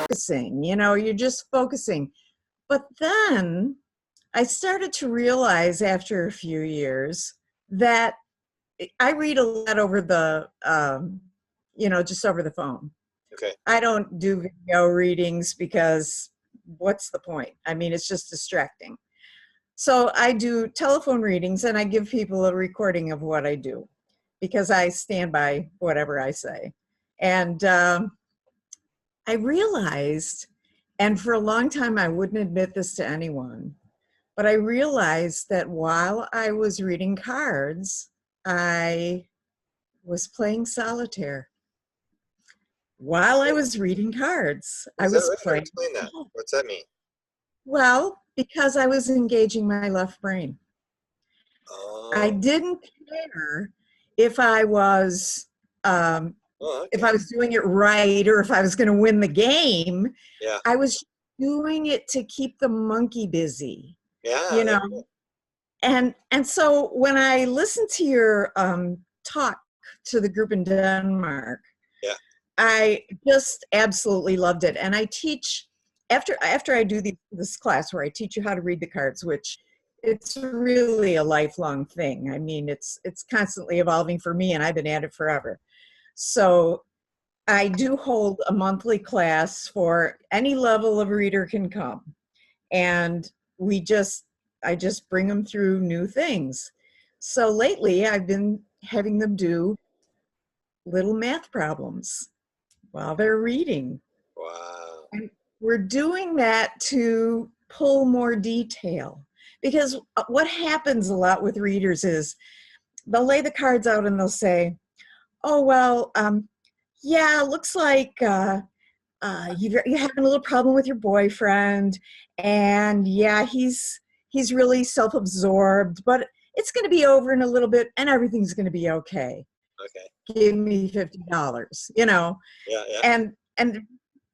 focusing, you're just focusing. But then I started to realize after a few years that I read a lot over just over the phone. Okay. I don't do video readings because what's the point? I mean, it's just distracting. So I do telephone readings and I give people a recording of what I do because I stand by whatever I say. And I realized, and for a long time I wouldn't admit this to anyone, but I realized that while I was reading cards, I was playing solitaire. While I was reading cards, I was playing. Explain that. What's that mean? Well, because I was engaging my left brain. I Oh. didn't care if I was if I was doing it right or if I was going to win the game. Yeah. I was doing it to keep the monkey busy. Yeah. And so when I listened to your talk to the group in Denmark, yeah, I just absolutely loved it. And I teach after I do this class where I teach you how to read the cards, which it's really a lifelong thing. I mean, it's constantly evolving for me, and I've been at it forever. So I do hold a monthly class for any level of reader can come, and I just bring them through new things. So lately I've been having them do little math problems while they're reading. Wow. And we're doing that to pull more detail, because what happens a lot with readers is they'll lay the cards out and they'll say, oh, well, yeah, looks like you're having a little problem with your boyfriend, and yeah, he's really self-absorbed, but it's going to be over in a little bit and everything's going to be okay. Okay. Give me $50, Yeah. And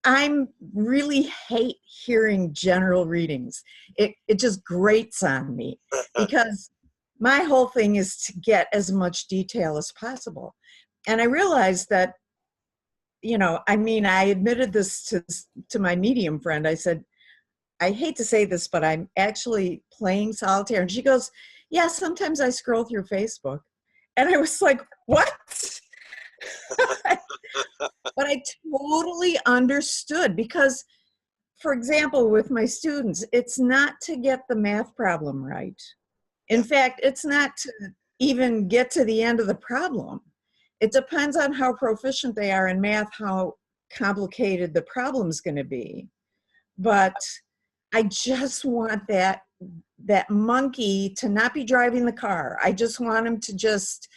I'm really hate hearing general readings. It just grates on me because my whole thing is to get as much detail as possible. And I realized that, I admitted this to my medium friend. I said, I hate to say this, but I'm actually playing solitaire. And she goes, yeah, sometimes I scroll through Facebook. And I was like, what? But I totally understood because, for example, with my students, it's not to get the math problem right. In fact, it's not to even get to the end of the problem. It depends on how proficient they are in math, how complicated the problem's going to be. But I just want that monkey to not be driving the car. I just want him to just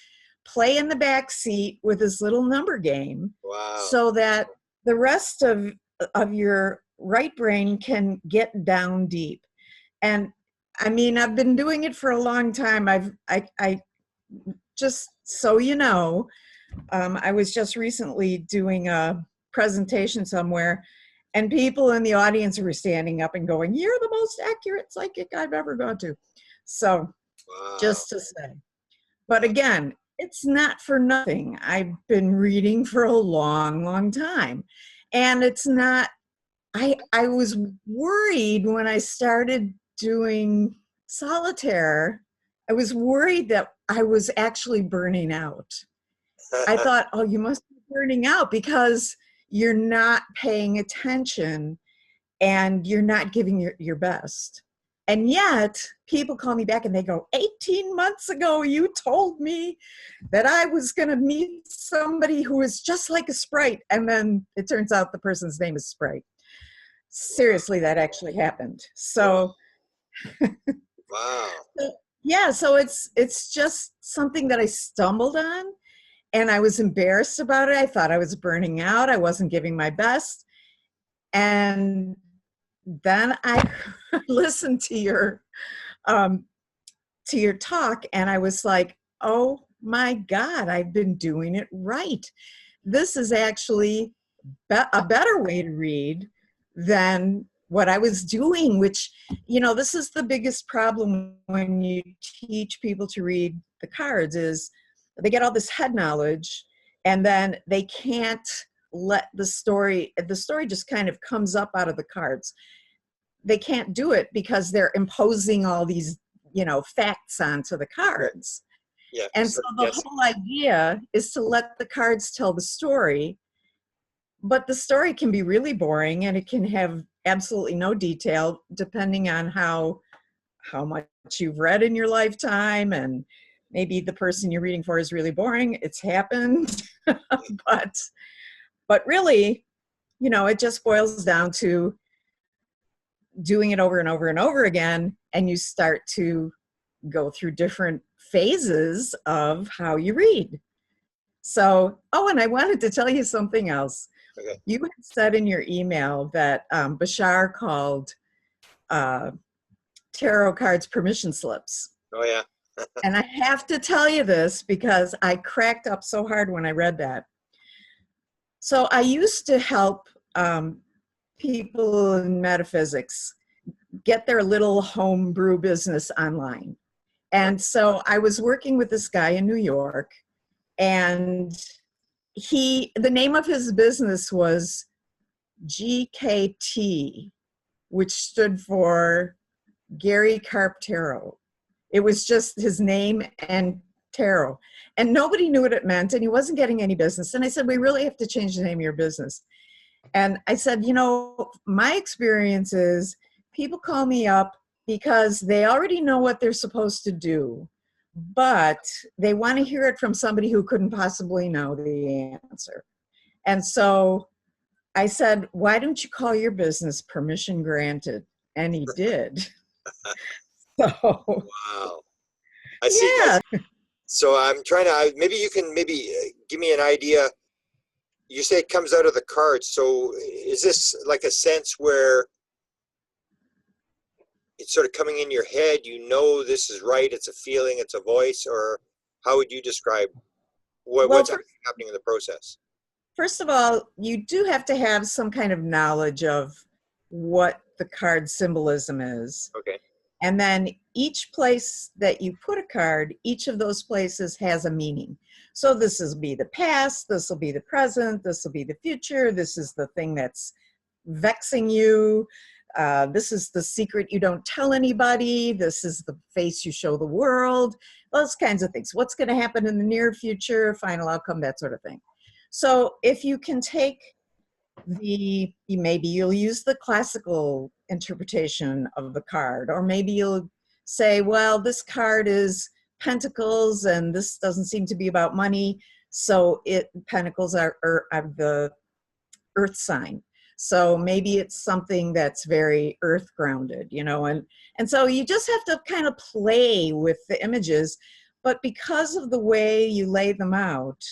play in the back seat with his little number game. Wow. So that the rest of your right brain can get down deep. And I mean, I've been doing it for a long time. I just, so you know, I was just recently doing a presentation somewhere, and people in the audience were standing up and going, you're the most accurate psychic I've ever gone to. So just to say. But again, it's not for nothing. I've been reading for a long, long time. And it's not, I was worried when I started doing solitaire. I was worried that I was actually burning out. I thought, oh, you must be burning out because you're not paying attention and you're not giving your best. And yet people call me back and they go, 18 months ago, you told me that I was going to meet somebody who is just like a sprite. And then it turns out the person's name is Sprite. Seriously, that actually happened. So, wow. Yeah, so it's just something that I stumbled on, and I was embarrassed about it. I thought I was burning out. I wasn't giving my best. And then I listened to your talk, and I was like, oh my God, I've been doing it right. This is actually a better way to read than what I was doing, which, this is the biggest problem when you teach people to read the cards is they get all this head knowledge and then they can't let the story just kind of comes up out of the cards. They can't do it because they're imposing all these, facts onto the cards. Yeah. And so the whole idea is to let the cards tell the story, but the story can be really boring and it can have absolutely no detail depending on how much you've read in your lifetime, and maybe the person you're reading for is really boring. It's happened. but really, it just boils down to doing it over and over and over again, and you start to go through different phases of how you read. So, and I wanted to tell you something else. Okay. You had said in your email that Bashar called tarot cards permission slips. Oh, yeah. And I have to tell you this because I cracked up so hard when I read that. So I used to help people in metaphysics get their little homebrew business online. And so I was working with this guy in New York, and the name of his business was GKT, which stood for Gary Karp Tarot. It was just his name and tarot. And nobody knew what it meant, and he wasn't getting any business. And I said, we really have to change the name of your business. And I said, my experience is people call me up because they already know what they're supposed to do, but they want to hear it from somebody who couldn't possibly know the answer. And so I said, why don't you call your business Permission Granted? And he did. So, wow. I see. Yeah. So I'm trying to, maybe you can give me an idea. You say it comes out of the cards. So is this like a sense where it's sort of coming in your head, this is right, it's a feeling, it's a voice, or how would you describe what's happening in the process? First of all, you do have to have some kind of knowledge of what the card symbolism is. Okay. And then each place that you put a card, each of those places has a meaning. So this will be the past, this will be the present, this will be the future, this is the thing that's vexing you, this is the secret you don't tell anybody, this is the face you show the world, those kinds of things. What's going to happen in the near future, final outcome, that sort of thing. So if you can take maybe you'll use the classical interpretation of the card, or maybe you'll say, well, this card is pentacles and this doesn't seem to be about money, so pentacles are the earth sign, so maybe it's something that's very earth grounded, and so you just have to kind of play with the images, but because of the way you lay them out,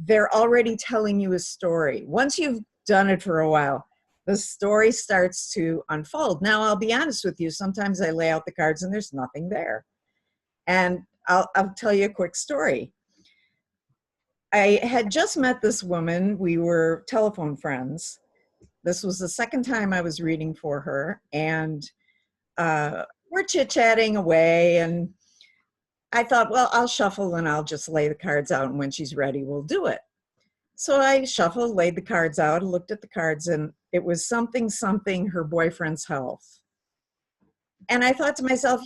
they're already telling you a story. Once you've done it for a while, the story starts to unfold. Now, I'll be honest with you, sometimes I lay out the cards and there's nothing there. And I'll tell you a quick story. I had just met this woman. We were telephone friends. This was the second time I was reading for her. And we're chit-chatting away, and I thought, well, I'll shuffle and I'll just lay the cards out, and when she's ready, we'll do it. So I shuffled, laid the cards out, looked at the cards, and it was something, her boyfriend's health. And I thought to myself,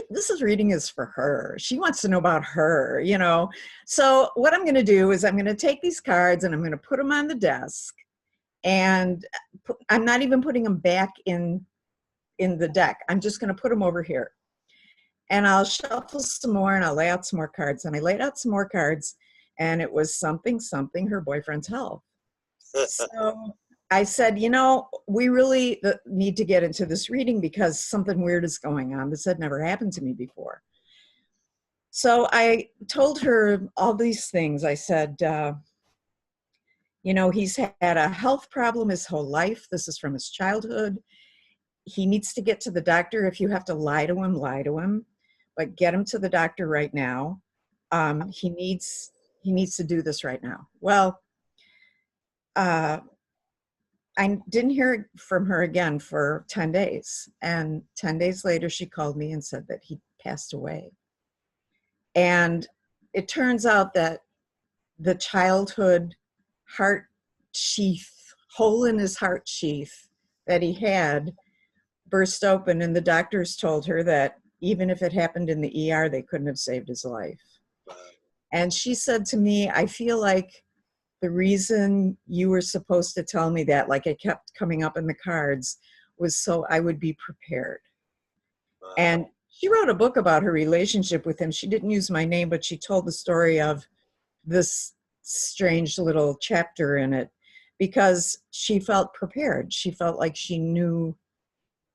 this reading is for her. She wants to know about her, So what I'm going to do is I'm going to take these cards and I'm going to put them on the desk, and I'm not even putting them back in the deck. I'm just going to put them over here. And I'll shuffle some more and I'll lay out some more cards. And I laid out some more cards, and it was something, her boyfriend's health. So I said, we really need to get into this reading because something weird is going on. This had never happened to me before. So I told her all these things. I said, he's had a health problem his whole life. This is from his childhood. He needs to get to the doctor. If you have to lie to him. But get him to the doctor right now. He needs to do this right now. Well, I didn't hear from her again for 10 days. And 10 days later, she called me and said that he passed away. And it turns out that the childhood heart sheath, hole in his heart sheath that he had burst open, and the doctors told her that even if it happened in the ER, they couldn't have saved his life. And she said to me, I feel like the reason you were supposed to tell me that, like it kept coming up in the cards, was so I would be prepared. And she wrote a book about her relationship with him. She didn't use my name, but she told the story of this strange little chapter in it because she felt prepared. She felt like she knew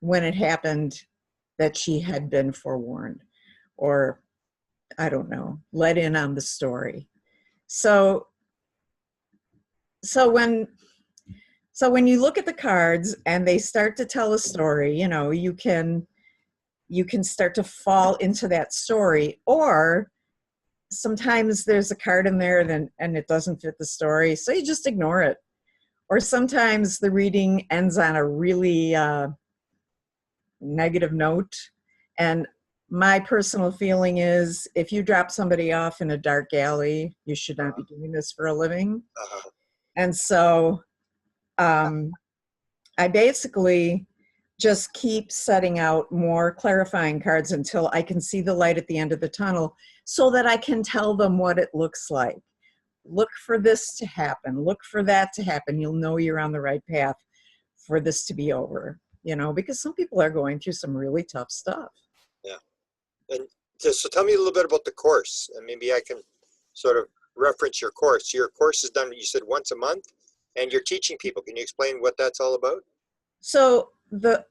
when it happened that she had been forewarned, or I don't know, let in on the story. So when you look at the cards and they start to tell a story, you know, you can start to fall into that story, or sometimes there's a card in there and it doesn't fit the story, so you just ignore it. Or sometimes the reading ends on a really negative note. And my personal feeling is if you drop somebody off in a dark alley, you should not be doing this for a living. And so I basically just keep setting out more clarifying cards until I can see the light at the end of the tunnel so that I can tell them what it looks like. Look for this to happen. Look for that to happen. You'll know you're on the right path for this to be over, you know, because some people are going through some really tough stuff. Yeah. And so tell me a little bit about the course, and maybe I can sort of reference your course. Your course is done, you said, once a month, and you're teaching people. Can you explain what that's all about? So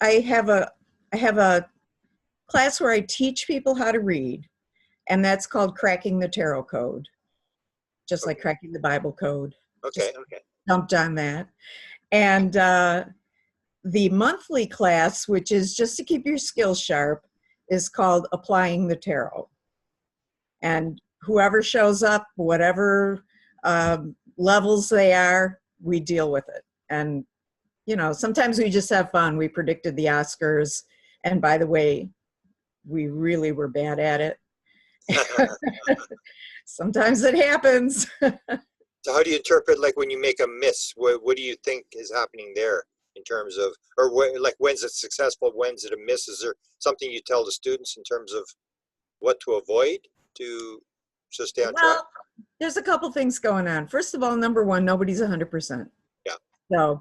I have a class where I teach people how to read, and that's called Cracking the Tarot Code, just like cracking the Bible code. Okay. Dumped on that. And the monthly class, which is just to keep your skills sharp, is called Applying the Tarot. And whoever shows up, whatever levels they are, we deal with it. And, you know, sometimes we just have fun. We predicted the Oscars. And by the way, we really were bad at it. Sometimes it happens. So how do you interpret, like, when you make a miss? What do you think is happening there in terms of, or like, when's it successful, when's it a miss? Is there something you tell the students in terms of what to avoid to stay on track? There's a couple things going on. First of all, number one, nobody's 100%. Yeah. So,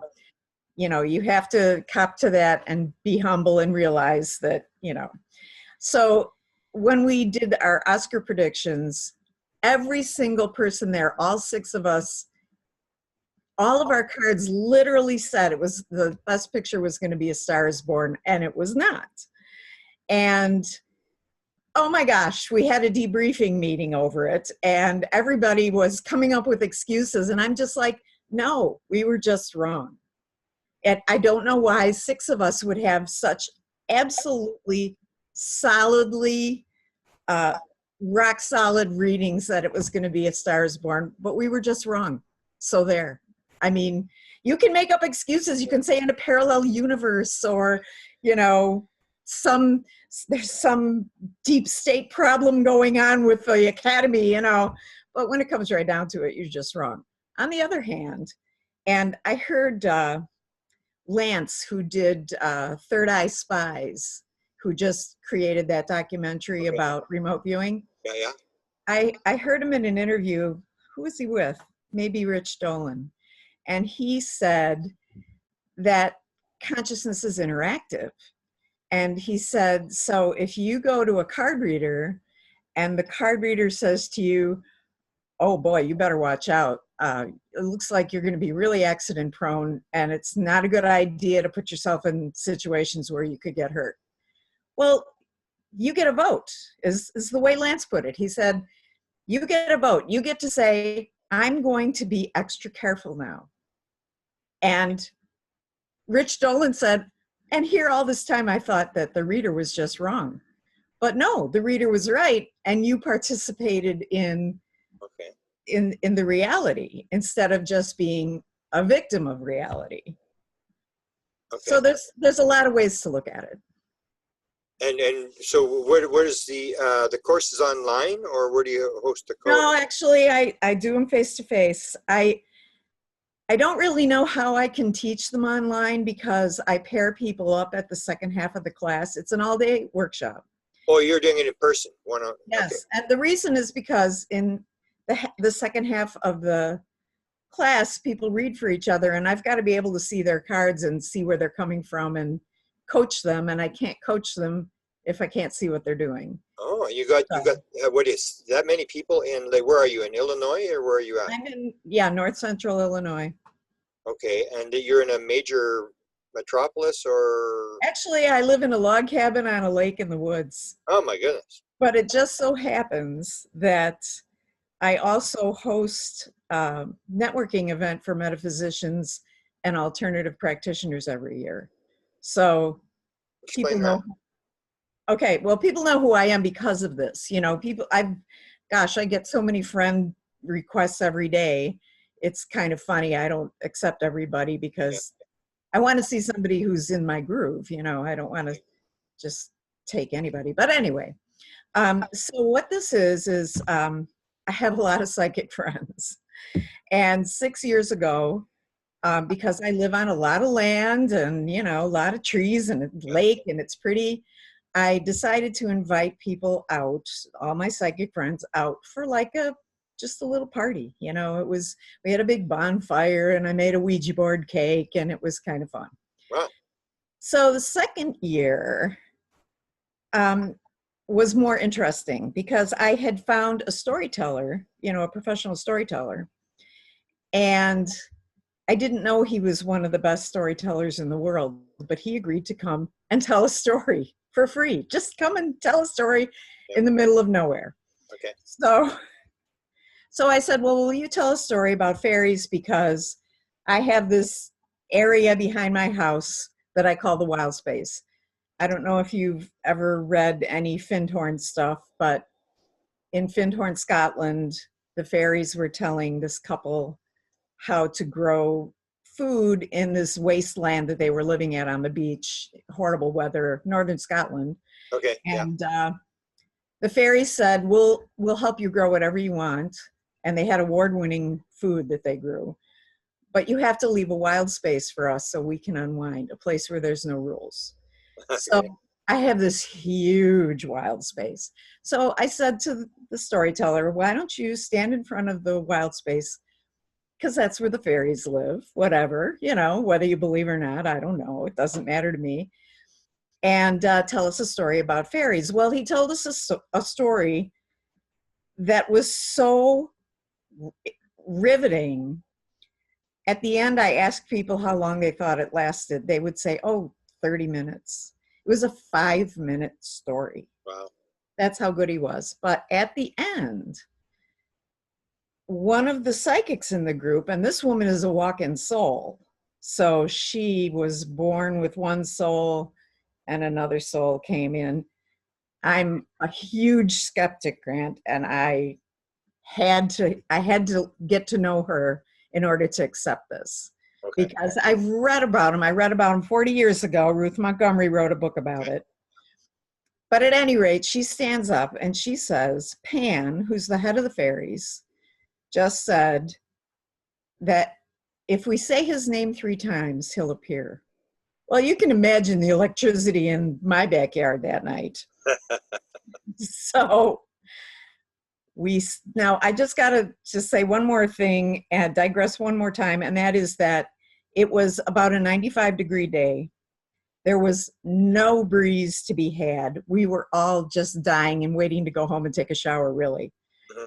you know, you have to cop to that and be humble and realize that, you know. So when we did our Oscar predictions, every single person there, all 6 of us, all of our cards literally said it was the best picture was going to be A Star Is Born, and it was not. And oh my gosh, we had a debriefing meeting over it, and everybody was coming up with excuses, and I'm just like, no, we were just wrong. And I don't know why 6 of us would have such absolutely solidly rock solid readings that it was going to be A Star Is Born, but we were just wrong. So there. I mean, you can make up excuses. You can say in a parallel universe, or, you know, there's some deep state problem going on with the academy, you know, but when it comes right down to it, you're just wrong. On the other hand, and I heard Lance, who did Third Eye Spies, who just created that documentary about remote viewing. Yeah. I heard him in an interview. Who was he with? Maybe Rich Dolan. And he said that consciousness is interactive. And he said, so if you go to a card reader and the card reader says to you, oh boy, you better watch out. It looks like you're going to be really accident prone, and it's not a good idea to put yourself in situations where you could get hurt. Well, you get a vote, is the way Lance put it. He said, you get a vote. You get to say, I'm going to be extra careful now. And Rich Dolan said, and here all this time I thought that the reader was just wrong. But no, the reader was right, and you participated in the reality instead of just being a victim of reality. Okay. So there's a lot of ways to look at it. And so where does the courses online, or where do you host the No, course? actually, I do them face to face. I don't really know how I can teach them online because I pair people up at the second half of the class. It's an all-day workshop. Oh, you're doing it in person. Okay. Yes, and the reason is because in the second half of the class, people read for each other, and I've got to be able to see their cards and see where they're coming from and coach them, and I can't coach them if I can't see what they're doing. Oh, you got So what is that many people in, like, where are you, in Illinois, or where are you at? I'm in, yeah, North Central Illinois. Okay, and you're in a major metropolis, or? Actually, I live in a log cabin on a lake in the woods, Oh my goodness. but it just so happens that I also host a networking event for metaphysicians and alternative practitioners every year. So people Explain that. know, okay, well, people know who I am because of this. You know, gosh, I get so many friend requests every day. It's kind of funny. I don't accept everybody Yeah. because I want to see somebody who's in my groove. You know, I don't want to just take anybody. But anyway, so what this is I have a lot of psychic friends. And 6 years ago, because I live on a lot of land and, you know, a lot of trees and a Yeah. lake and it's pretty, I decided to invite people out, all my psychic friends out for like just a little party. You know, we had a big bonfire and I made a Ouija board cake and it was kind of fun. Wow. So the second year, um, was more interesting because I had found a storyteller, you know, a professional storyteller, and I didn't know he was one of the best storytellers in the world, but he agreed to come and tell a story for free. Just come and tell a story Yeah. in the middle of nowhere. Okay. So I said, well, will you tell a story about fairies? Because I have this area behind my house that I call the wild space. I don't know if you've ever read any Findhorn stuff, but in Findhorn, Scotland, the fairies were telling this couple how to grow food in this wasteland that they were living at on the beach, horrible weather, northern Scotland. Okay. Yeah. And the fairies said, we'll help you grow whatever you want. And they had award-winning food that they grew. But you have to leave a wild space for us so we can unwind, a place where there's no rules. So Okay. I have this huge wild space. So I said to the storyteller, why don't you stand in front of the wild space? Because that's where the fairies live, whatever, you know, whether you believe or not, I don't know. It doesn't matter to me. And tell us a story about fairies. Well, he told us a story that was so riveting. At the end, I asked people how long they thought it lasted. They would say, oh, 30 minutes. It was a 5-minute story. Wow. That's how good he was. But at the end, one of the psychics in the group, and this woman is a walk-in soul. So she was born with one soul and another soul came in. I'm a huge skeptic, Grant, and I had to get to know her in order to accept this. Okay. Because I've read about him. I read about him 40 years ago. Ruth Montgomery wrote a book about it. But at any rate, she stands up and she says, Pan, who's the head of the fairies, just said that if we say his name 3 times, he'll appear. Well, you can imagine the electricity in my backyard that night. So now I just got to just say one more thing and digress one more time, and that is that it was about a 95-degree day. There was no breeze to be had. We were all just dying and waiting to go home and take a shower, really. Mhm.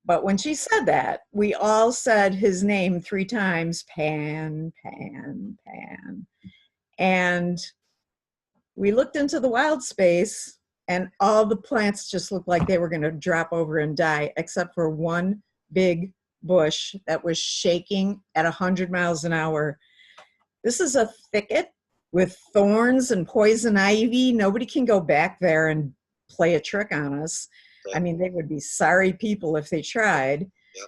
But when she said that, we all said his name 3 times, Pan, Pan, Pan. And we looked into the wild space and all the plants just looked like they were going to drop over and die, except for one big bush that was shaking at 100 miles an hour. This is a thicket with thorns and poison ivy. Nobody can go back there and play a trick on us. Yeah. I mean, they would be sorry people if they tried. Yeah.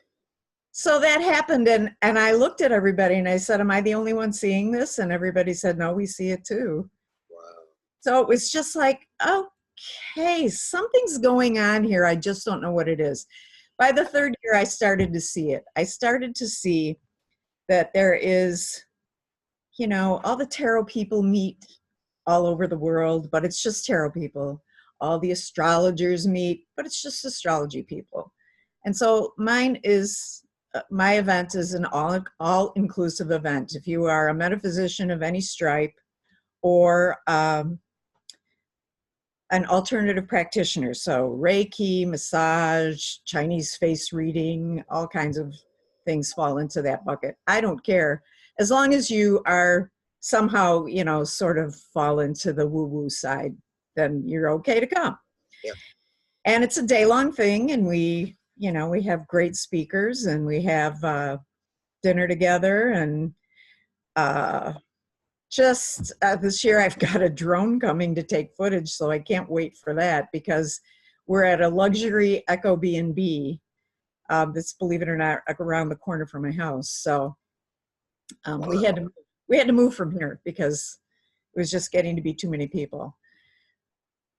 So that happened, and I looked at everybody and I said, am I the only one seeing this? And everybody said, no, we see it too. Wow. So it was just like, okay, something's going on here. I just don't know what it is. By the third year, I started to see it. I started to see that there is, all the tarot people meet all over the world, but it's just tarot people. All the astrologers meet, but it's just astrology people. And so my event is an all-inclusive event. If you are a metaphysician of any stripe or an alternative practitioner, so Reiki, massage, Chinese face reading, all kinds of things fall into that bucket. I don't care. As long as you are somehow, sort of fall into the woo-woo side, then you're okay to come. Yeah. And it's a day-long thing, and we have great speakers, and we have dinner together, and this year I've got a drone coming to take footage, so I can't wait for that, because we're at a luxury Echo B&B that's, believe it or not, around the corner from my house. So we had to move from here because it was just getting to be too many people.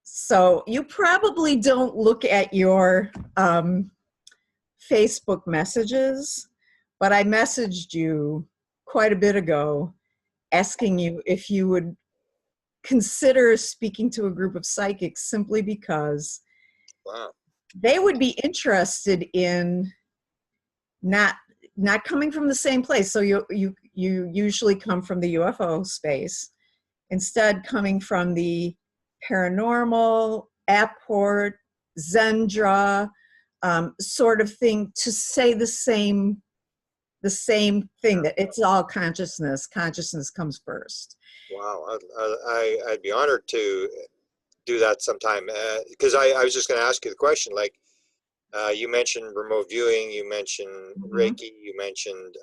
So you probably don't look at your Facebook messages, but I messaged you quite a bit ago asking you if you would consider speaking to a group of psychics, simply because they would be interested in not coming from the same place. So you usually come from the UFO space, instead coming from the paranormal, apport, Zendra sort of thing, to say the same thing, that it's all consciousness. Consciousness comes first. Wow, I'd be honored to do that sometime, because I was just going to ask you the question, like, you mentioned remote viewing, you mentioned Reiki, you mentioned,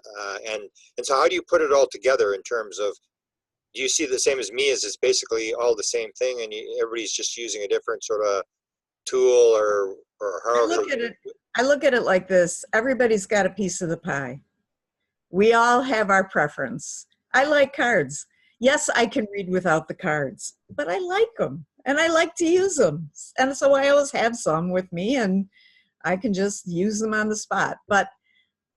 and so how do you put it all together in terms of, do you see the same as me, as it's basically all the same thing and everybody's just using a different sort of tool or however? I look at it like this: everybody's got a piece of the pie. We all have our preference. I like cards. Yes, I can read without the cards, but I like them and I like to use them. And so I always have some with me, and I can just use them on the spot. But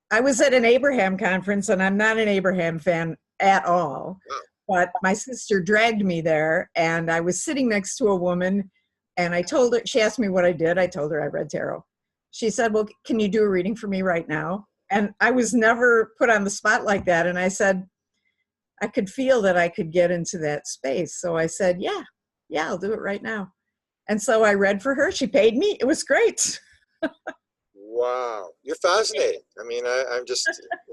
I was at an Abraham conference, and I'm not an Abraham fan at all. But my sister dragged me there, and I was sitting next to a woman, and I told her, she asked me what I did. I told her I read tarot. She said, well, can you do a reading for me right now? And I was never put on the spot like that. And I said, I could feel that I could get into that space. So I said, yeah, I'll do it right now. And so I read for her. She paid me. It was great. Wow, you're fascinating. I mean, I'm just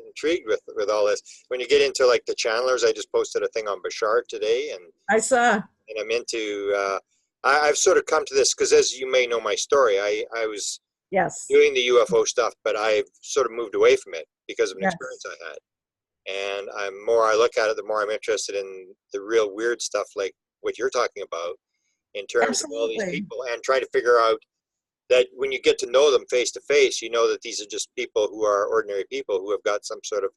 intrigued with all this. When you get into like the channelers, I just posted a thing on Bashar today, and I saw. And I'm into. I've sort of come to this because, as you may know, my story. I was doing the UFO stuff, but I've sort of moved away from it because of an experience I had. And I look at it, the more I'm interested in the real weird stuff, like what you're talking about, in terms of all these people, and trying to figure out that when you get to know them face to face, you know that these are just people who are ordinary people who have got some sort of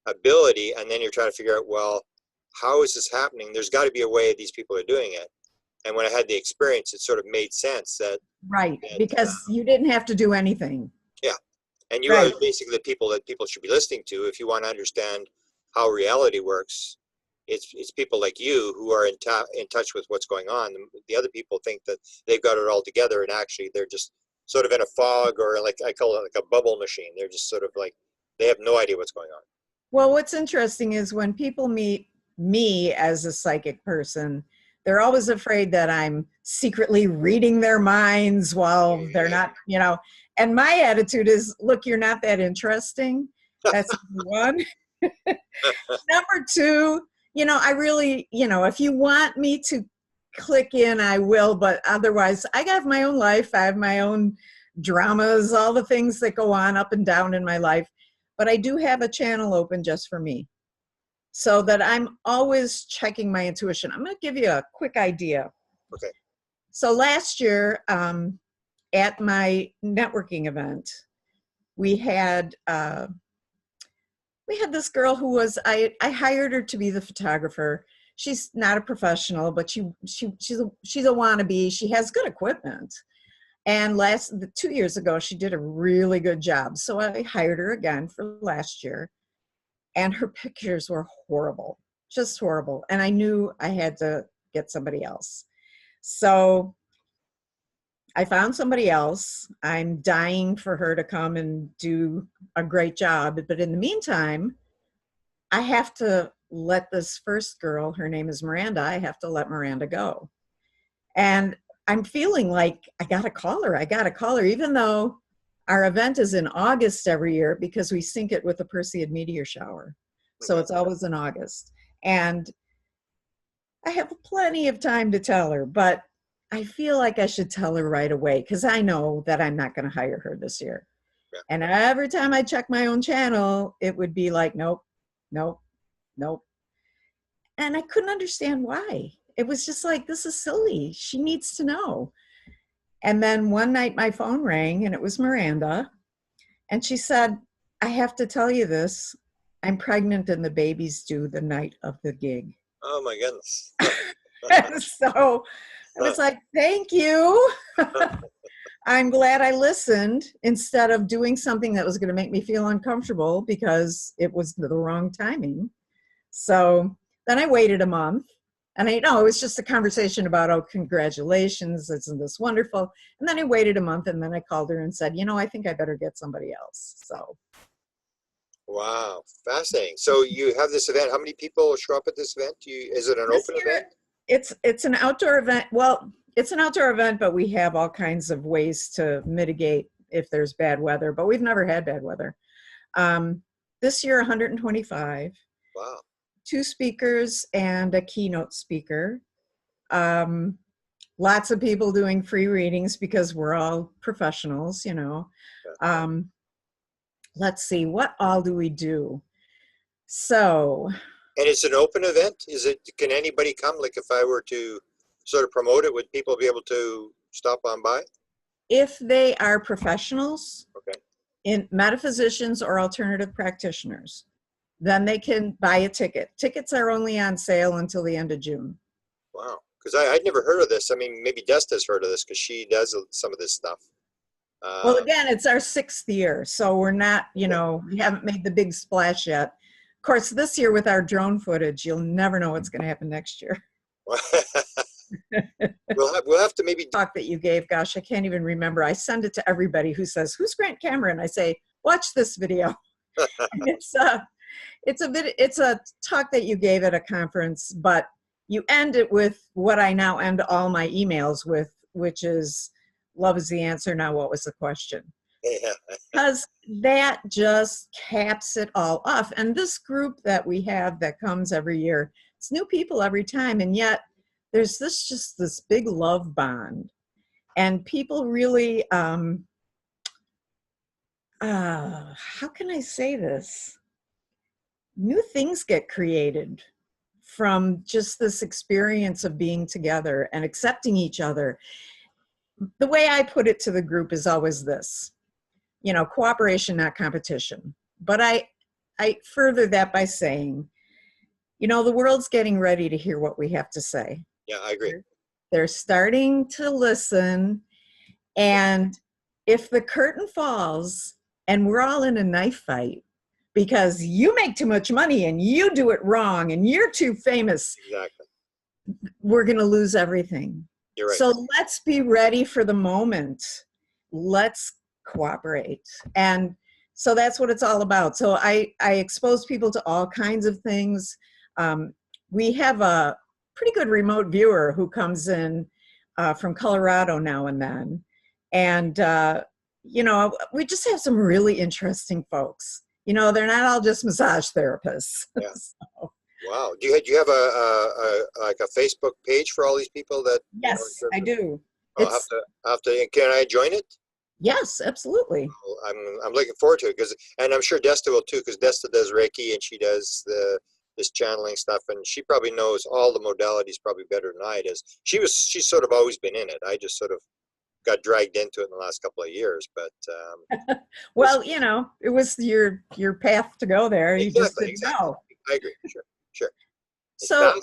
ability, and then you're trying to figure out, well, how is this happening? There's got to be a way these people are doing it. And when I had the experience, it sort of made sense that because you didn't have to do anything. Yeah, and you are basically the people that people should be listening to if you want to understand how reality works. It's people like you who are in touch with what's going on. The other people think that they've got it all together, and actually they're just sort of in a fog, or like I call it like a bubble machine. They're just sort of like, they have no idea what's going on. Well, what's interesting is when people meet me as a psychic person, they're always afraid that I'm secretly reading their minds while they're not, and my attitude is, look, you're not that interesting. That's one. Number two, I really, if you want me to click in, I will, but otherwise I have my own life. I have my own dramas, all the things that go on up and down in my life, but I do have a channel open just for me, so that I'm always checking my intuition. I'm going to give you a quick idea. Okay. So last year at my networking event, we had this girl who was, I hired her to be the photographer. she's not a professional, but she's a wannabe. She has good equipment. And 2 years ago, she did a really good job. So I hired her again for last year. And her pictures were horrible, just horrible. And I knew I had to get somebody else. So I found somebody else. I'm dying for her to come and do a great job. But in the meantime, I have to let this first girl, her name is Miranda, I have to let Miranda go. And I'm feeling like I got to call her, even though our event is in August every year because we sync it with the Perseid meteor shower. So it's always in August. And I have plenty of time to tell her, but I feel like I should tell her right away because I know that I'm not going to hire her this year. Yeah. And every time I check my own channel, it would be like, nope, nope, nope. And I couldn't understand why. It was just like, this is silly. She needs to know. And then one night my phone rang and it was Miranda. And she said, I have to tell you this. I'm pregnant and the baby's due the night of the gig. Oh my goodness. And so I was like, thank you. I'm glad I listened instead of doing something that was going to make me feel uncomfortable because it was the wrong timing. So then I waited a month. And it was just a conversation about, oh, congratulations, isn't this wonderful? And then I waited a month and then I called her and said, I think I better get somebody else. So. Wow, fascinating. So you have this event. How many people show up at this event? Is it an open event? It's an outdoor event. Well, it's an outdoor event, but we have all kinds of ways to mitigate if there's bad weather, but we've never had bad weather. This year, 125. Wow. 2 speakers and a keynote speaker. Lots of people doing free readings because we're all professionals, Let's see, what all do we do? So. And it's an open event? Can anybody come? Like if I were to sort of promote it, would people be able to stop on by? If they are professionals, okay, in metaphysicians or alternative practitioners, then they can buy a ticket. Tickets are only on sale until the end of June. Wow, because I'd never heard of this. I mean, maybe Desta's heard of this because she does some of this stuff. Well, again, it's our 6th year, so we're not, we haven't made the big splash yet. Of course, this year with our drone footage, you'll never know what's going to happen next year. we'll have to maybe talk that you gave. Gosh, I can't even remember. I send it to everybody who says, "Who's Grant Cameron?" I say, "Watch this video." It's a talk that you gave at a conference, but you end it with what I now end all my emails with, which is, love is the answer. Now, what was the question? Yeah. Because that just caps it all off. And this group that we have that comes every year, it's new people every time. And yet there's this big love bond. And people really, how can I say this? New things get created from just this experience of being together and accepting each other. The way I put it to the group is always this, cooperation, not competition. But I further that by saying, the world's getting ready to hear what we have to say. Yeah, I agree. They're starting to listen. And if the curtain falls and we're all in a knife fight because you make too much money and you do it wrong and you're too famous, exactly, we're going to lose everything. You're right. So let's be ready for the moment. Let's cooperate. And so that's what it's all about. So I expose people to all kinds of things. We have a pretty good remote viewer who comes in from Colorado now and then. And, we just have some really interesting folks. They're not all just massage therapists. Yeah. So. Wow. Do you have a Facebook page for all these people that? Yes, I do. I'll have to. Can I join it? Yes, absolutely. I'm looking forward to it and I'm sure Desta will too, because Desta does Reiki and she does this channeling stuff, and she probably knows all the modalities probably better than I does. She's sort of always been in it. I just sort of got dragged into it in the last couple of years, but well, it was your path to go there. You exactly, just didn't know. I agree. Sure. So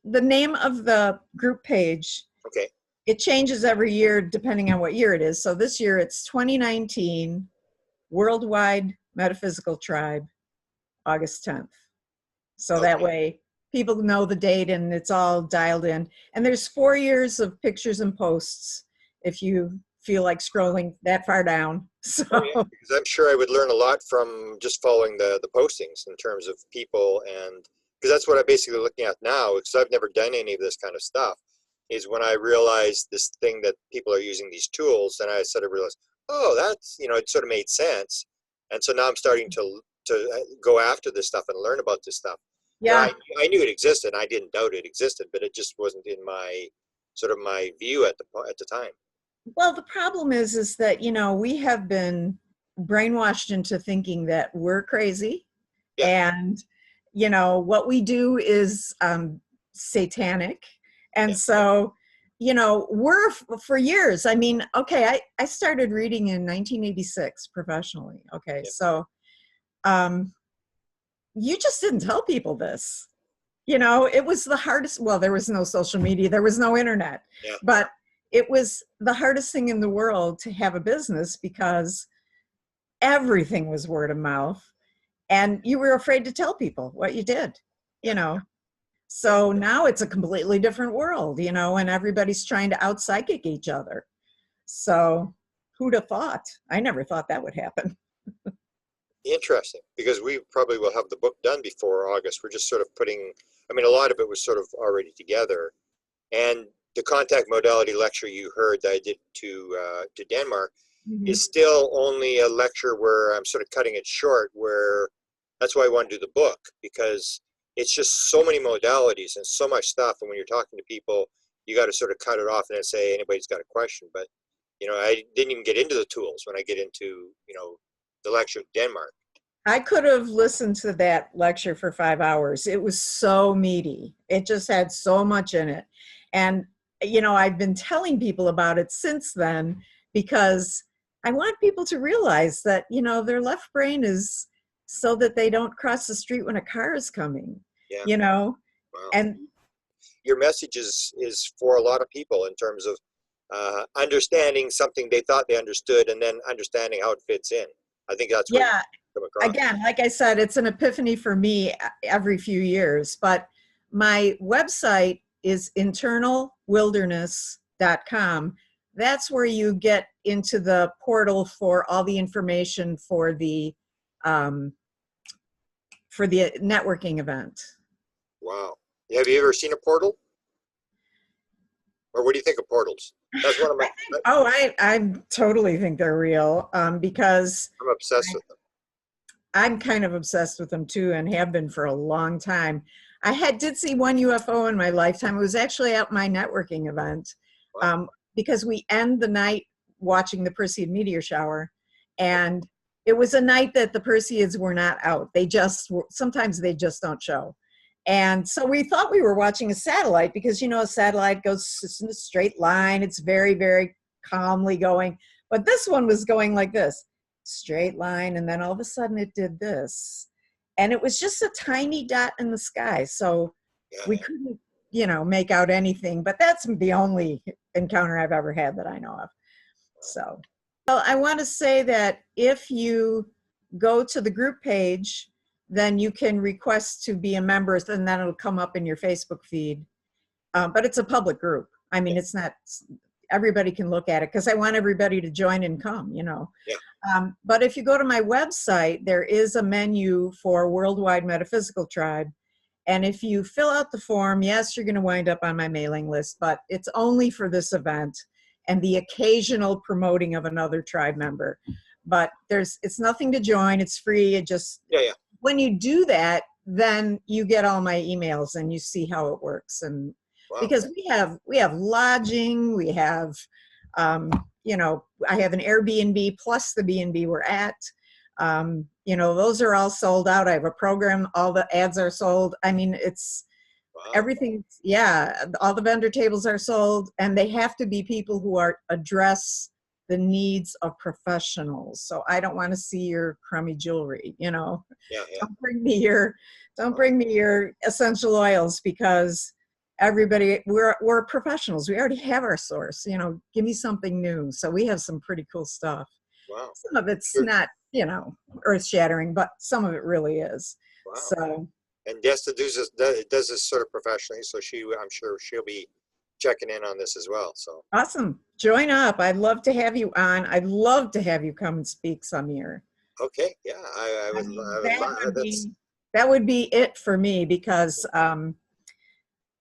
the name of the group page, Okay. it changes every year depending on what year it is. So this year it's 2019 Worldwide Metaphysical Tribe, August 10th. So that Okay. way people know the date and it's all dialed in. And there's 4 years of pictures and posts if you feel like scrolling that far down. So Oh, yeah. Because I'm sure I would learn a lot from just following the postings in terms of people, and because that's what I'm basically looking at now, because I've never done any of this kind of stuff, is when I realized this thing that people are using these tools, and I sort of realized, oh, that's, it sort of made sense. And so now I'm starting to go after this stuff and learn about this stuff. And yeah. I knew it existed, and I didn't doubt it existed, but it just wasn't in my sort of my view at the time. Well, the problem is that, we have been brainwashed into thinking that we're crazy Yeah. and, what we do is satanic. And Yeah. so, we're for years, okay, I started reading in 1986 professionally. Okay. Yeah. So you just didn't tell people this. It was the hardest. Well, there was no social media, there was no internet, Yeah. but it was the hardest thing in the world to have a business because everything was word of mouth and you were afraid to tell people what you did, So now it's a completely different world, and everybody's trying to out psychic each other. So who'd have thought? I never thought that would happen. Interesting, because we probably will have the book done before August. We're just sort of putting, a lot of it was sort of already together. And the contact modality lecture you heard that I did to Denmark is still only a lecture where I'm sort of cutting it short, where that's why I want to do the book, because it's just so many modalities and so much stuff. And when you're talking to people, you got to sort of cut it off and then say, anybody's got a question. But, I didn't even get into the tools when I get into, the lecture in Denmark. I could have listened to that lecture for 5 hours. It was so meaty. It just had so much in it. And, I've been telling people about it since then because I want people to realize that, their left brain is so that they don't cross the street when a car is coming, Yeah. Wow. And your message is for a lot of people in terms of understanding something they thought they understood and then understanding how it fits in. I think that's what you come across. Again, like I said, it's an epiphany for me every few years, but my website is internalwilderness.com. That's where you get into the portal for all the information for the networking event. Wow. Have you ever seen a portal? Or what do you think of portals? That's one of my. I totally think they're real because I'm obsessed with them. I'm kind of obsessed with them too and have been for a long time. I did see one UFO in my lifetime. It was actually at my networking event. Wow. Because we end the night watching the Perseid meteor shower, and it was a night that the Perseids were not out. Sometimes they just don't show. And so we thought we were watching a satellite because, a satellite goes in a straight line. It's very, very calmly going. But this one was going like this, straight line. And then all of a sudden it did this. And it was just a tiny dot in the sky. So we couldn't, make out anything. But that's the only encounter I've ever had that I know of. So, well, I want to say that if you go to the group page, then you can request to be a member, and then it'll come up in your Facebook feed. But it's a public group. It's not, everybody can look at it because I want everybody to join and come, Yeah. But if you go to my website, there is a menu for Worldwide Metaphysical Tribe. And if you fill out the form, yes, you're going to wind up on my mailing list, but it's only for this event and the occasional promoting of another tribe member. But it's nothing to join. It's free. It just, when you do that, then you get all my emails and you see how it works. And because we have lodging, we have, I have an Airbnb plus the B&B we're at. Those are all sold out. I have a program. All the ads are sold. It's everything. Yeah. All the vendor tables are sold, and they have to be people who address the needs of professionals. So I don't want to see your crummy jewelry, Don't bring me your essential oils because everybody, we're professionals. We already have our source, give me something new. So we have some pretty cool stuff. Wow. Some of it's Sure. not, earth shattering, but some of it really is. Wow. So And Desta does this sort of professionally, so I'm sure she'll be checking in on this as well. So awesome. Join up. I'd love to have you on. I'd love to have you come and speak some year. okay, yeah, I I would mean, I would love that's that would be it for me because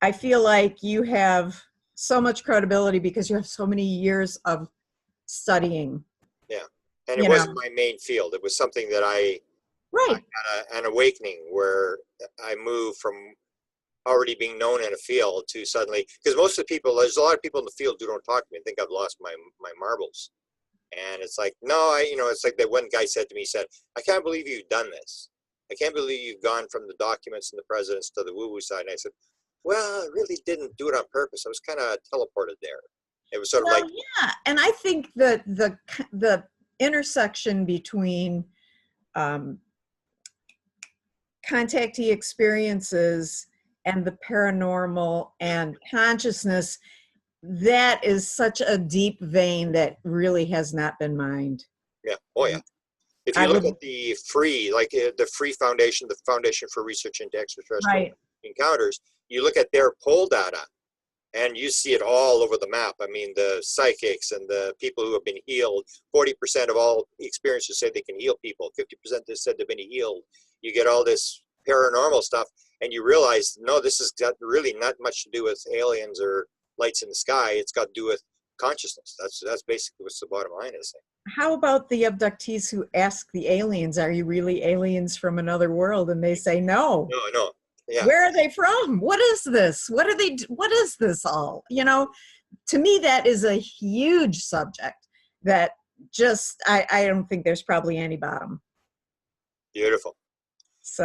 I feel like you have so much credibility because you have so many years of studying. yeah. And it You wasn't know, my main field. It was something that I right? had an awakening where I moved from already being known in a field to suddenly, because most of the people, there's a lot of people in the field who don't talk to me and think I've lost my marbles. And it's like, no, it's like that one guy said to me, he said, I can't believe you've done this. I can't believe you've gone from the documents and the presidents to the woo-woo side. And I said, well, I really didn't do it on purpose. I was kind of teleported there. It was sort of Well, like, yeah, and I think that the intersection between um, contactee experiences and the paranormal and consciousness, that is such a deep vein that really has not been mined. yeah, oh yeah. If I you look would, at the free, like the free foundation, the Foundation for Research into Extraterrestrial right. Encounters, you look at their poll data and you see it all over the map. I mean, the psychics and the people who have been healed, 40% of all experiences say they can heal people, 50% have said they've been healed. You get all this paranormal stuff and you realize, no, this has got really not much to do with aliens or lights in the sky. It's got to do with consciousness. That's basically what the bottom line is. How about the abductees who ask the aliens, are you really aliens from another world? And they say, no. No, no, yeah. Where are they from? What is this? What is this all? To me, that is a huge subject that just, I don't think there's probably any bottom. Beautiful. So